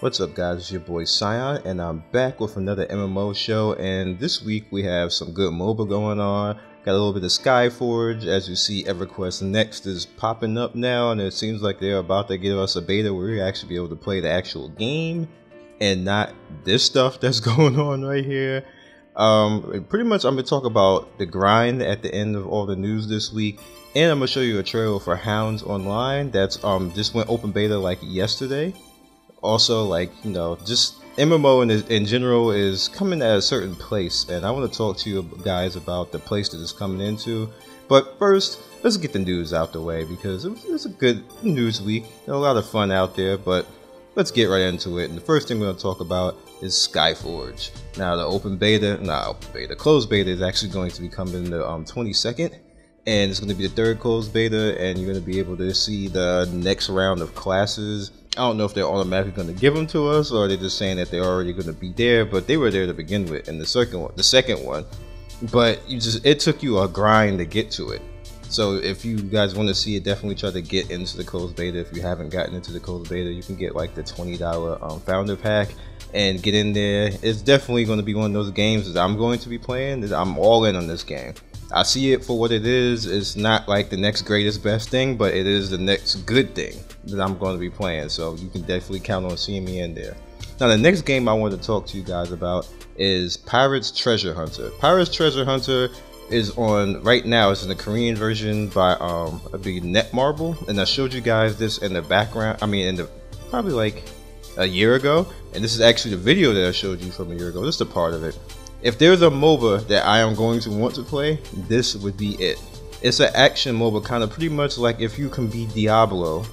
What's up guys, it's your boy Scion and I'm back with another MMO show, and this week we have some good MOBA going on. Got a little bit of Skyforge. As you see, Everquest Next is popping up now, and it seems like they're about to give us a beta where we actually be able to play the actual game and not this stuff that's going on right here. Pretty much I'm going to talk about the grind at the end of all the news this week, and I'm going to show you a trailer for Hounds Online that's just went open beta like yesterday. Also, like, you know, just MMO in general is coming at a certain place, and I want to talk to you guys about the place that it's coming into. But first, let's get the news out the way, because it was a good news week. There was a lot of fun out there, but let's get right into it. And the first thing we're going to talk about is Skyforge. Now, the closed beta is actually going to be coming the 22nd, and it's going to be the third closed beta, and you're going to be able to see the next round of classes. I don't know if they're automatically going to give them to us, or they're just saying that they're already going to be there, but they were there to begin with in the second one. But it took you a grind to get to it. So if you guys want to see it, definitely try to get into the closed beta. If you haven't gotten into the closed beta, you can get like the $20 founder pack and get in there. It's definitely going to be one of those games that I'm going to be playing. I'm all in on this game. I see it for what it is. It's not like the next greatest best thing, but it is the next good thing that I'm going to be playing. So you can definitely count on seeing me in there. Now, the next game I want to talk to you guys about is Pirates Treasure Hunter. Pirates Treasure Hunter is on right now. It's in the Korean version by Netmarble, and I showed you guys this in the background. I mean, probably like a year ago, and this is actually the video that I showed you from a year ago. This is a part of it. If there's a MOBA that I am going to want to play, this would be it. It's an action MOBA, kind of pretty much like if you can be Diablo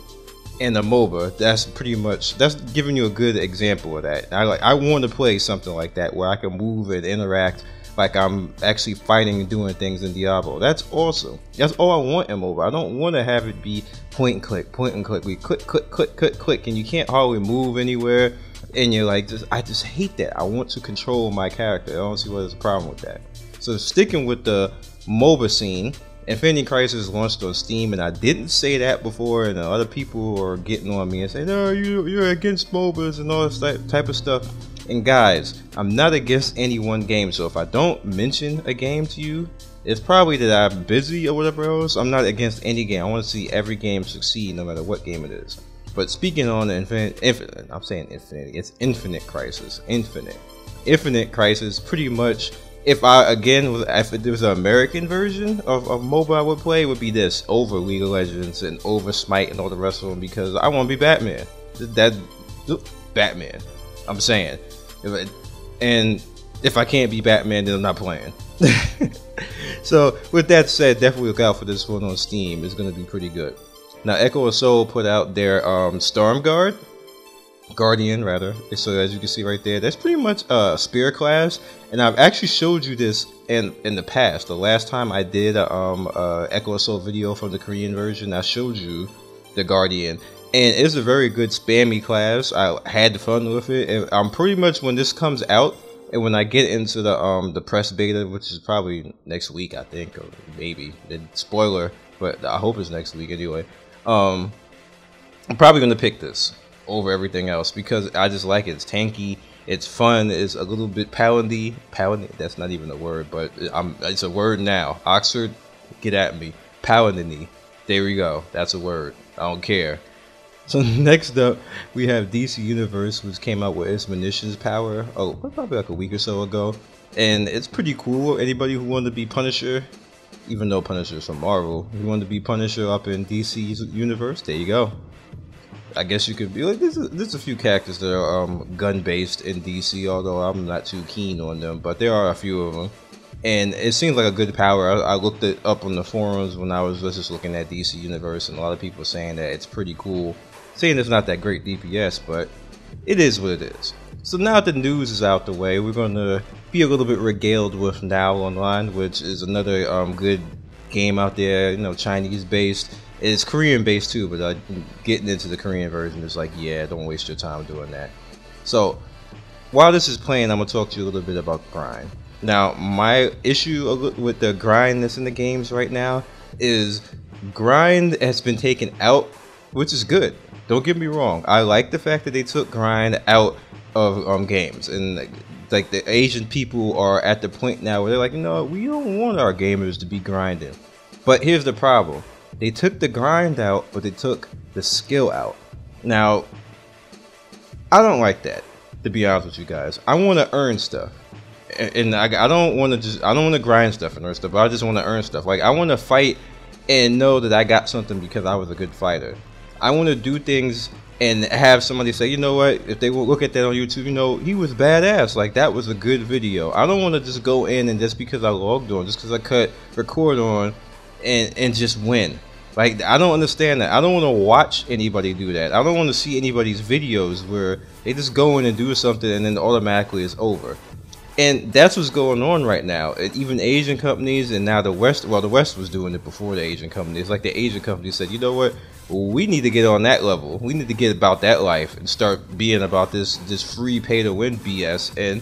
in a MOBA. That's giving you a good example of that. I want to play something like that where I can move and interact like I'm actually fighting and doing things in Diablo. That's awesome. That's all I want in MOBA. I don't want to have it be point and click. We click, and you can't hardly move anywhere. And you're like, I just hate that. I want to control my character. I don't see what is the problem with that. So sticking with the MOBA scene, Infinity Crisis launched on Steam, and I didn't say that before, and other people are getting on me and saying, no, you're against MOBAs and all this type of stuff. And guys, I'm not against any one game, so if I don't mention a game to you, it's probably that I'm busy or whatever else. I'm not against any game. I want to see every game succeed, no matter what game it is. But speaking on the Infinite, I'm saying Infinity, it's Infinite Crisis. Infinite Crisis, pretty much, if there was an American version of MOBA I would play, it would be this, over League of Legends and over Smite and all the rest of them, because I want to be Batman. Batman, I'm saying. And if I can't be Batman, then I'm not playing. So with that said, definitely look out for this one on Steam. It's going to be pretty good. Now, Echo of Soul put out their Guardian rather. So as you can see right there, that's pretty much a spear class, and I've actually showed you this in the past. The last time I did a Echo of Soul video from the Korean version, I showed you the Guardian, and it's a very good spammy class. I had fun with it, and I'm pretty much, when this comes out and when I get into the press beta, which is probably next week, I think, or maybe, spoiler, but I hope it's next week anyway. I'm probably going to pick this over everything else because I just like it. It's tanky, it's fun, it's a little bit paladin. That's not even a word, but it's a word now. Oxford, get at me. Paladin-y. There we go. That's a word. I don't care. So next up, we have DC Universe, which came out with its munitions power, probably like a week or so ago. And it's pretty cool. Anybody who wanted to be Punisher, even though Punisher's from Marvel, if you want to be Punisher up in DC's universe, there you go. I guess you could be like, there's a few characters that are gun based in DC, although I'm not too keen on them, but there are a few of them, and it seems like a good power. I looked it up on the forums when I was just looking at DC Universe, and a lot of people saying that it's pretty cool, saying it's not that great DPS, but it is what it is. So now that the news is out the way, we're going to be a little bit regaled with Now Online, which is another good game out there, you know, Chinese based. It's Korean based too, but getting into the Korean version is like, yeah, don't waste your time doing that. So while this is playing, I'm going to talk to you a little bit about grind. Now, my issue with the grind that's in the games right now is grind has been taken out, which is good. Don't get me wrong. I like the fact that they took grind out of games, and like the Asian people are at the point now where they're like, you know, we don't want our gamers to be grinding. But here's the problem: they took the grind out, but they took the skill out. Now, I don't like that, to be honest with you guys. I want to earn stuff, and I don't want to grind stuff and earn stuff. But I just want to earn stuff. Like, I want to fight and know that I got something because I was a good fighter. I want to do things and have somebody say, you know what, if they will look at that on YouTube, you know, he was badass, like that was a good video. I don't want to just go in and just because I logged on, just because I cut record on and just win. Like, I don't understand that. I don't want to watch anybody do that. I don't want to see anybody's videos where they just go in and do something and then automatically it's over. And that's what's going on right now. Even Asian companies, and now the West, well, the West was doing it before the Asian companies. Like, the Asian companies said, you know what, we need to get on that level. We need to get about that life and start being about this free pay to win BS. And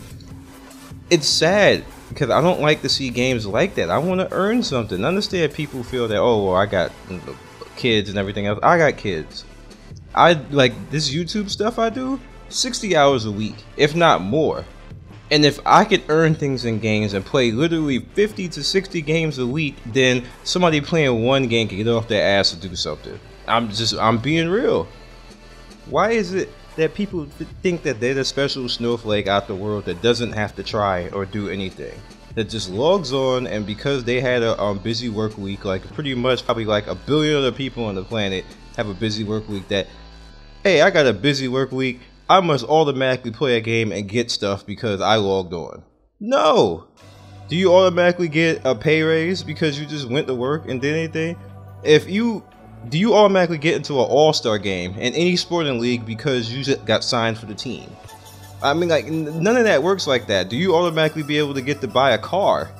it's sad because I don't like to see games like that. I want to earn something. I understand people feel that, oh, well, I got kids and everything else. I got kids. I like this YouTube stuff I do 60 hours a week, if not more. And if I could earn things in games and play literally 50 to 60 games a week, then somebody playing one game can get off their ass to do something. I'm being real. Why is it that people think that they're the special snowflake out the world that doesn't have to try or do anything? That just logs on, and because they had a busy work week, like pretty much probably like a billion other people on the planet have a busy work week, that, hey, I got a busy work week, I must automatically play a game and get stuff because I logged on. No! Do you automatically get a pay raise because you just went to work and did anything? Do you automatically get into an all-star game in any sporting league because you just got signed for the team? I mean, like, none of that works like that. Do you automatically be able to get to buy a car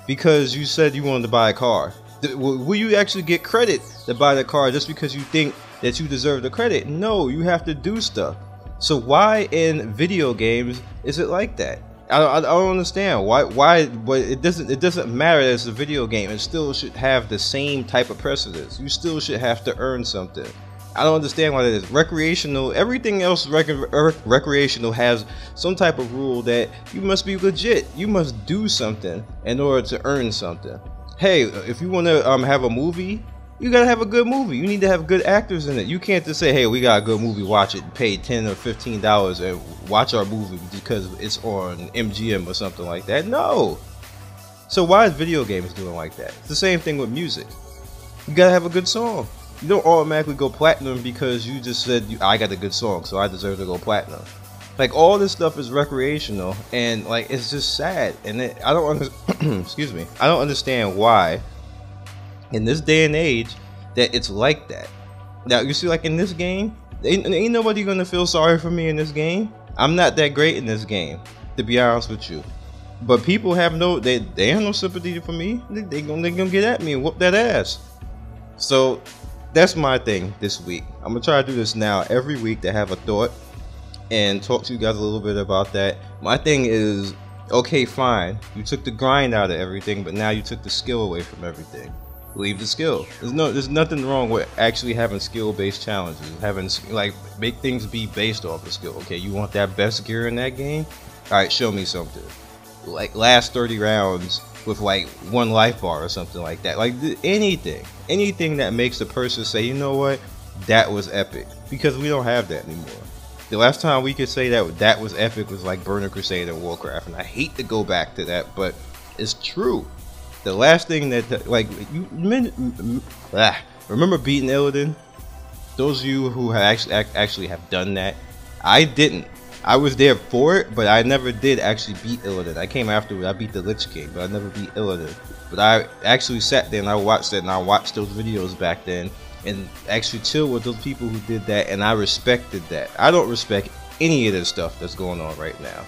because you said you wanted to buy a car? Will you actually get credit to buy the car just because you think that you deserve the credit? No, you have to do stuff. So why in video games is it like that? I don't understand why, but it doesn't matter that it's a video game. It still should have the same type of precedence. You still should have to earn something. I don't understand why that is. Recreational, everything else recreational has some type of rule that you must be legit. You must do something in order to earn something. Hey, if you want to have a movie, you gotta have a good movie. You need to have good actors in it. You can't just say, hey, we got a good movie, watch it, pay $10 or $15 and watch our movie because it's on MGM or something like that. No. So why is video games doing like that? It's the same thing with music. You gotta have a good song. You don't automatically go platinum because you just said, I got a good song, so I deserve to go platinum. Like, all this stuff is recreational, and like, it's just sad. And I don't excuse me. I don't understand why in this day and age that it's like that. Now, you see, like in this game, ain't nobody gonna feel sorry for me in this game. I'm not that great in this game, to be honest with you. But people have they have no sympathy for me. They gonna get at me and whoop that ass. So that's my thing this week. I'm gonna try to do this now every week, to have a thought and talk to you guys a little bit about that. My thing is, okay, fine, you took the grind out of everything, but now you took the skill away from everything. Leave the skill. There's nothing wrong with actually having skill-based challenges, having like make things be based off of skill. Okay, you want that best gear in that game? All right, show me something. Like last 30 rounds with like 1 life bar or something like that. Like anything that makes the person say, you know what, that was epic. Because we don't have that anymore. The last time we could say that was epic was like Burning Crusade and Warcraft, and I hate to go back to that, but it's true. The last thing that, like, remember beating Illidan? Those of you who have actually have done that, I didn't. I was there for it, but I never did actually beat Illidan. I came afterwards. I beat the Lich King, but I never beat Illidan. But I actually sat there and I watched it, and I watched those videos back then, and actually chilled with those people who did that, and I respected that. I don't respect any of this stuff that's going on right now.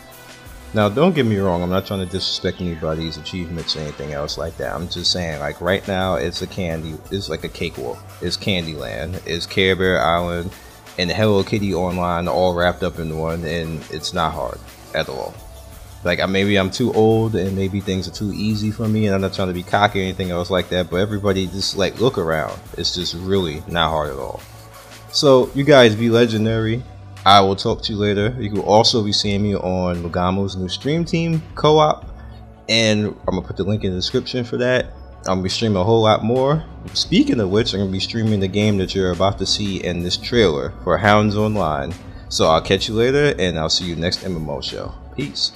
Now, don't get me wrong, I'm not trying to disrespect anybody's achievements or anything else like that. I'm just saying, like, right now, it's like a cakewalk. It's Candyland, it's Care Bear Island, and Hello Kitty Online all wrapped up in one, and it's not hard at all. Like, maybe I'm too old, and maybe things are too easy for me, and I'm not trying to be cocky or anything else like that, but everybody just, like, look around. It's just really not hard at all. So you guys be legendary. I will talk to you later. You will also be seeing me on Lugamo's new stream team co-op, and I'm gonna put the link in the description for that. I'm gonna be streaming a whole lot more. Speaking of which, I'm gonna be streaming the game that you're about to see in this trailer for Hounds Online. So I'll catch you later, and I'll see you next MMO show. Peace.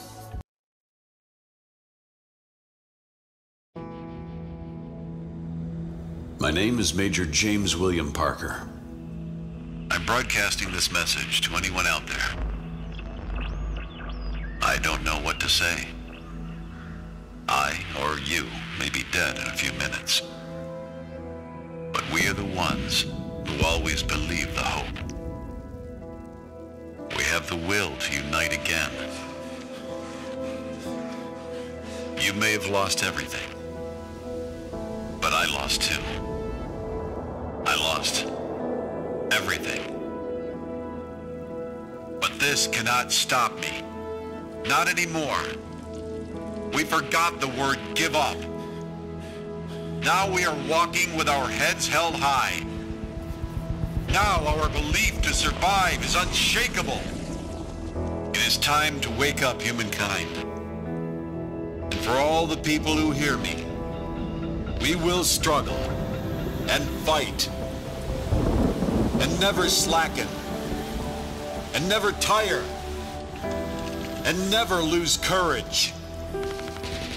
My name is Major James William Parker. I'm broadcasting this message to anyone out there. I don't know what to say. I, or you, may be dead in a few minutes. But we are the ones who always believe the hope. We have the will to unite again. You may have lost everything, but I lost too. I lost everything. But this cannot stop me. Not anymore. We forgot the word give up. Now we are walking with our heads held high. Now our belief to survive is unshakable. It is time to wake up, humankind. And for all the people who hear me, we will struggle and fight and never slacken and never tire and never lose courage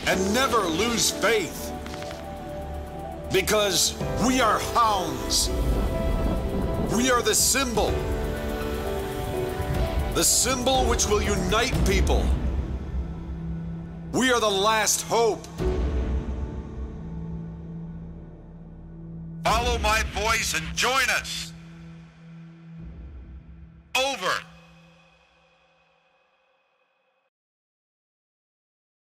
and never lose faith, because we are hounds. We are the symbol which will unite people. We are the last hope. Follow my voice and join us. Over.